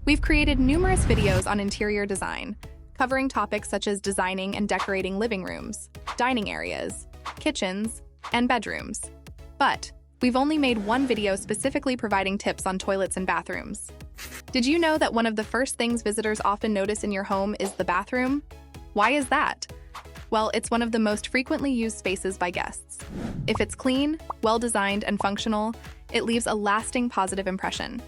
We've created numerous videos on interior design, covering topics such as designing and decorating living rooms, dining areas, kitchens, and bedrooms. But we've only made one video specifically providing tips on toilets and bathrooms. Did you know that one of the first things visitors often notice in your home is the bathroom? Why is that? Well, it's one of the most frequently used spaces by guests. If it's clean, well-designed, and functional, it leaves a lasting positive impression.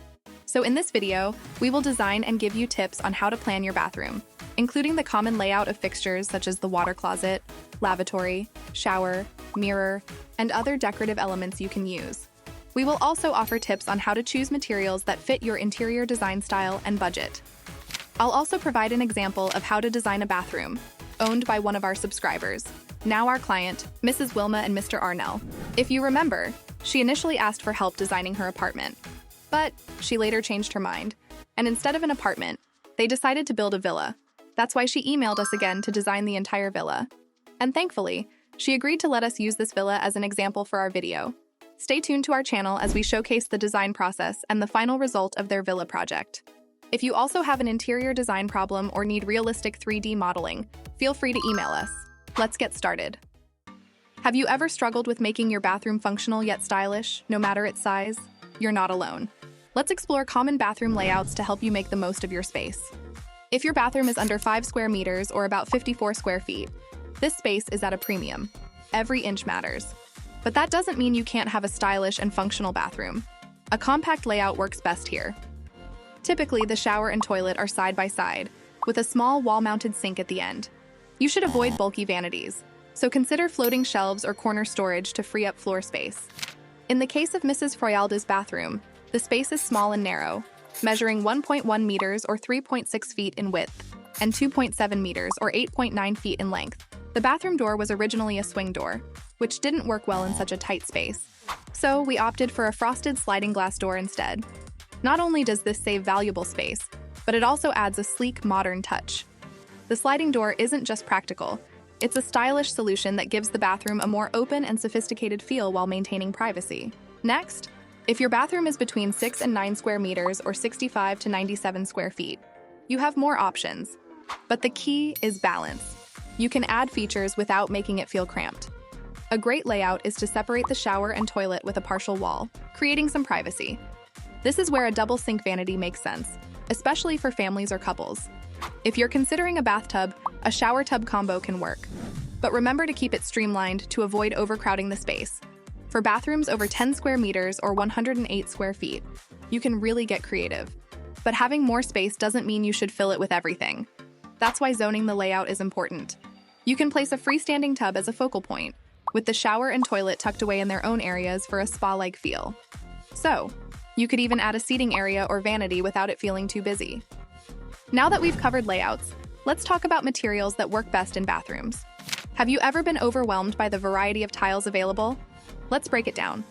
So in this video, we will design and give you tips on how to plan your bathroom, including the common layout of fixtures such as the water closet, lavatory, shower, mirror, and other decorative elements you can use. We will also offer tips on how to choose materials that fit your interior design style and budget. I'll also provide an example of how to design a bathroom, owned by one of our subscribers, now our client, Mrs. Wilma and Mr. Arnell. If you remember, she initially asked for help designing her apartment, but she later changed her mind, and instead of an apartment, they decided to build a villa. That's why she emailed us again to design the entire villa. And thankfully, she agreed to let us use this villa as an example for our video. Stay tuned to our channel as we showcase the design process and the final result of their villa project. If you also have an interior design problem or need realistic 3D modeling, feel free to email us. Let's get started. Have you ever struggled with making your bathroom functional yet stylish, no matter its size? You're not alone. Let's explore common bathroom layouts to help you make the most of your space. If your bathroom is under 5 square meters or about 54 square feet, this space is at a premium. Every inch matters. But that doesn't mean you can't have a stylish and functional bathroom. A compact layout works best here. Typically, the shower and toilet are side by side, with a small wall-mounted sink at the end. You should avoid bulky vanities, so consider floating shelves or corner storage to free up floor space. In the case of Mrs. Froyalda's bathroom, the space is small and narrow, measuring 1.1 meters or 3.6 feet in width, and 2.7 meters or 8.9 feet in length. The bathroom door was originally a swing door, which didn't work well in such a tight space. So we opted for a frosted sliding glass door instead. Not only does this save valuable space, but it also adds a sleek, modern touch. The sliding door isn't just practical, it's a stylish solution that gives the bathroom a more open and sophisticated feel while maintaining privacy. Next, if your bathroom is between 6 and 9 square meters or 65 to 97 square feet, you have more options. But the key is balance. You can add features without making it feel cramped. A great layout is to separate the shower and toilet with a partial wall, creating some privacy. This is where a double sink vanity makes sense, especially for families or couples. If you're considering a bathtub, a shower tub combo can work. But remember to keep it streamlined to avoid overcrowding the space. For bathrooms over 10 square meters or 108 square feet, you can really get creative. But having more space doesn't mean you should fill it with everything. That's why zoning the layout is important. You can place a freestanding tub as a focal point, with the shower and toilet tucked away in their own areas for a spa-like feel. So, you could even add a seating area or vanity without it feeling too busy. Now that we've covered layouts, let's talk about materials that work best in bathrooms. Have you ever been overwhelmed by the variety of tiles available? Let's break it down.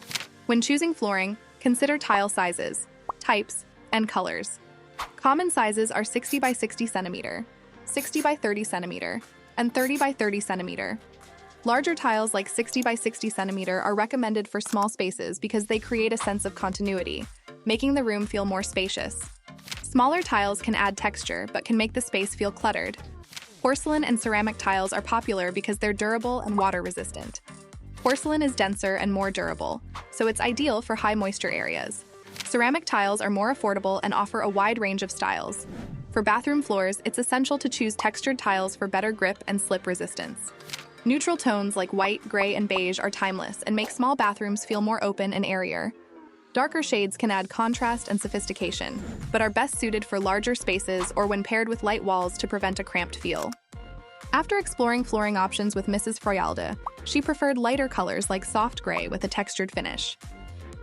When choosing flooring, consider tile sizes, types, and colors. Common sizes are 60 by 60 centimeter, 60 by 30 centimeter, and 30 by 30 centimeter. Larger tiles like 60 by 60 centimeter are recommended for small spaces because they create a sense of continuity, making the room feel more spacious. Smaller tiles can add texture but can make the space feel cluttered. Porcelain and ceramic tiles are popular because they're durable and water resistant. Porcelain is denser and more durable, so it's ideal for high moisture areas. Ceramic tiles are more affordable and offer a wide range of styles. For bathroom floors, it's essential to choose textured tiles for better grip and slip resistance. Neutral tones like white, gray, and beige are timeless and make small bathrooms feel more open and airier. Darker shades can add contrast and sophistication, but are best suited for larger spaces or when paired with light walls to prevent a cramped feel. After exploring flooring options with Mrs. Froyalda, she preferred lighter colors like soft gray with a textured finish.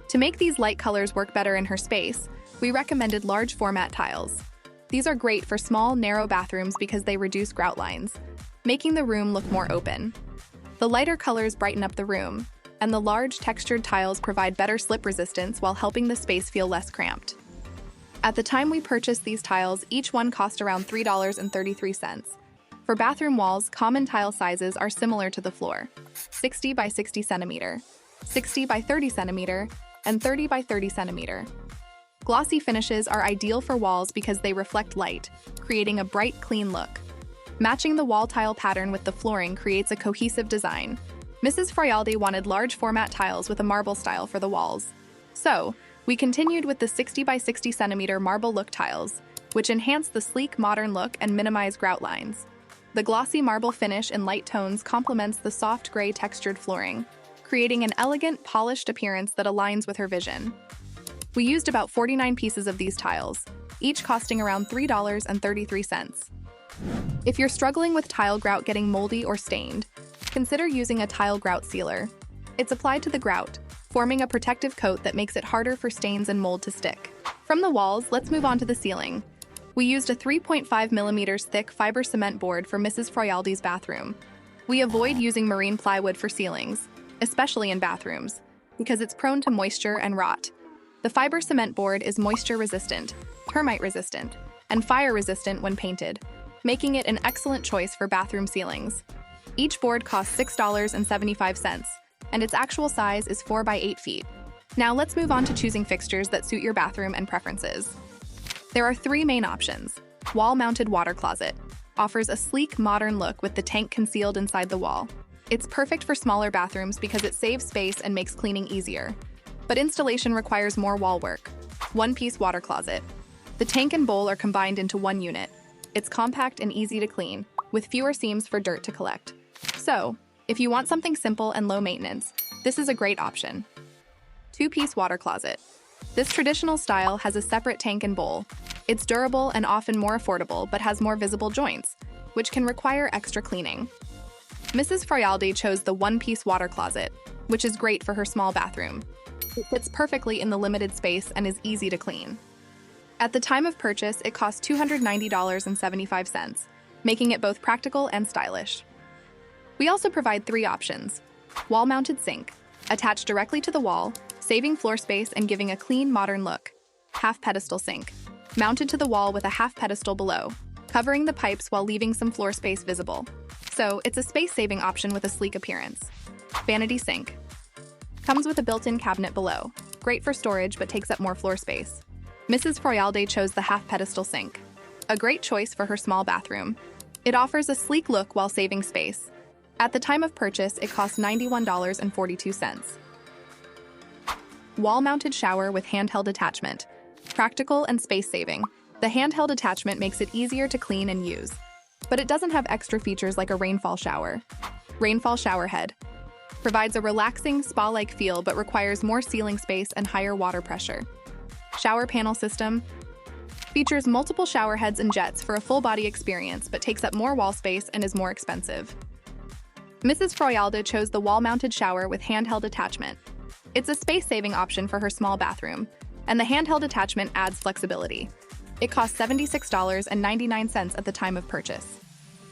To make these light colors work better in her space, we recommended large format tiles. These are great for small, narrow bathrooms because they reduce grout lines, making the room look more open. The lighter colors brighten up the room, and the large textured tiles provide better slip resistance while helping the space feel less cramped. At the time we purchased these tiles, each one cost around $3.33. For bathroom walls, common tile sizes are similar to the floor: 60 by 60 centimeter, 60 by 30 centimeter, and 30 by 30 centimeter. Glossy finishes are ideal for walls because they reflect light, creating a bright, clean look. Matching the wall tile pattern with the flooring creates a cohesive design. Mrs. Froyaldi wanted large format tiles with a marble style for the walls. So, we continued with the 60 by 60 centimeter marble look tiles, which enhance the sleek, modern look and minimize grout lines. The glossy marble finish in light tones complements the soft gray textured flooring, creating an elegant, polished appearance that aligns with her vision. We used about 49 pieces of these tiles, each costing around $3.33. If you're struggling with tile grout getting moldy or stained, consider using a tile grout sealer. It's applied to the grout, forming a protective coat that makes it harder for stains and mold to stick. From the walls, let's move on to the ceiling. We used a 3.5 millimeters thick fiber cement board for Mrs. Froyaldi's bathroom. We avoid using marine plywood for ceilings, especially in bathrooms, because it's prone to moisture and rot. The fiber cement board is moisture resistant, termite resistant, and fire resistant when painted, making it an excellent choice for bathroom ceilings. Each board costs $6.75, and its actual size is 4 by 8 feet. Now let's move on to choosing fixtures that suit your bathroom and preferences. There are 3 main options. Wall-mounted water closet offers a sleek, modern look with the tank concealed inside the wall. It's perfect for smaller bathrooms because it saves space and makes cleaning easier. But installation requires more wall work. One-piece water closet. The tank and bowl are combined into one unit. It's compact and easy to clean, with fewer seams for dirt to collect. So, if you want something simple and low maintenance, this is a great option. Two-piece water closet. This traditional style has a separate tank and bowl. It's durable and often more affordable, but has more visible joints, which can require extra cleaning. Mrs. Froyaldi chose the one-piece water closet, which is great for her small bathroom. It fits perfectly in the limited space and is easy to clean. At the time of purchase, it cost $290.75, making it both practical and stylish. We also provide 3 options. Wall-mounted sink, attached directly to the wall, saving floor space and giving a clean, modern look. Half-pedestal sink, mounted to the wall with a half-pedestal below, covering the pipes while leaving some floor space visible. So, it's a space-saving option with a sleek appearance. Vanity sink. Comes with a built-in cabinet below, great for storage but takes up more floor space. Mrs. Froyaldi chose the half-pedestal sink, a great choice for her small bathroom. It offers a sleek look while saving space. At the time of purchase, it cost $91.42. Wall-mounted shower with handheld attachment. Practical and space-saving. The handheld attachment makes it easier to clean and use, but it doesn't have extra features like a rainfall shower. Rainfall shower head. Provides a relaxing, spa-like feel but requires more ceiling space and higher water pressure. Shower panel system. Features multiple shower heads and jets for a full-body experience but takes up more wall space and is more expensive. Mrs. Froyaldi chose the wall-mounted shower with handheld attachment. It's a space-saving option for her small bathroom, and the handheld attachment adds flexibility. It cost $76.99 at the time of purchase.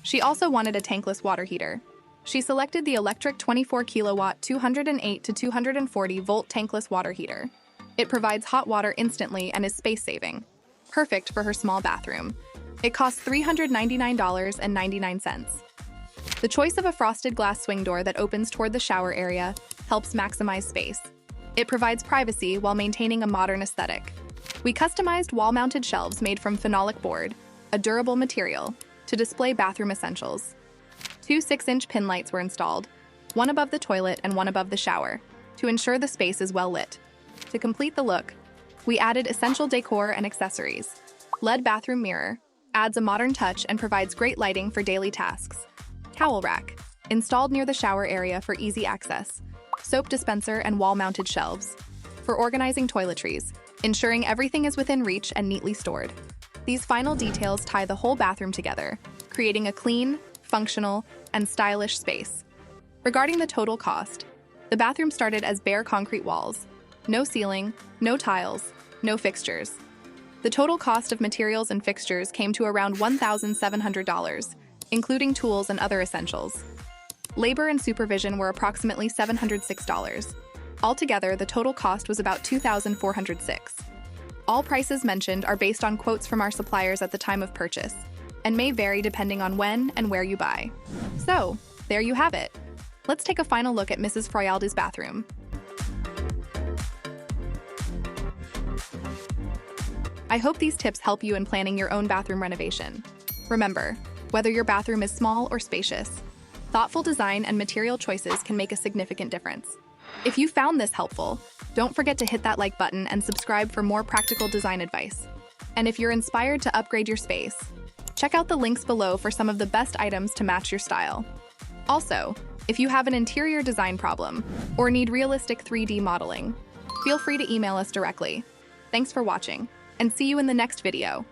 She also wanted a tankless water heater. She selected the electric 24 kilowatt 208 to 240 volt tankless water heater. It provides hot water instantly and is space-saving. Perfect for her small bathroom. It costs $399.99. The choice of a frosted glass swing door that opens toward the shower area helps maximize space. It provides privacy while maintaining a modern aesthetic. We customized wall-mounted shelves made from phenolic board, a durable material, to display bathroom essentials. 2 6-inch pin lights were installed, one above the toilet and one above the shower, to ensure the space is well lit. To complete the look, we added essential decor and accessories. LED bathroom mirror adds a modern touch and provides great lighting for daily tasks. Towel rack, installed near the shower area for easy access. Soap dispenser and wall-mounted shelves for organizing toiletries, ensuring everything is within reach and neatly stored. These final details tie the whole bathroom together, creating a clean, functional, and stylish space. Regarding the total cost, the bathroom started as bare concrete walls, no ceiling, no tiles, no fixtures. The total cost of materials and fixtures came to around $1,700, including tools and other essentials. Labor and supervision were approximately $706. Altogether, the total cost was about $2,406. All prices mentioned are based on quotes from our suppliers at the time of purchase, and may vary depending on when and where you buy. So, there you have it. Let's take a final look at Mrs. Froyaldi's bathroom. I hope these tips help you in planning your own bathroom renovation. Remember, whether your bathroom is small or spacious, thoughtful design and material choices can make a significant difference. If you found this helpful, don't forget to hit that like button and subscribe for more practical design advice. And if you're inspired to upgrade your space, check out the links below for some of the best items to match your style. Also, if you have an interior design problem or need realistic 3D modeling, feel free to email us directly. Thanks for watching, and see you in the next video.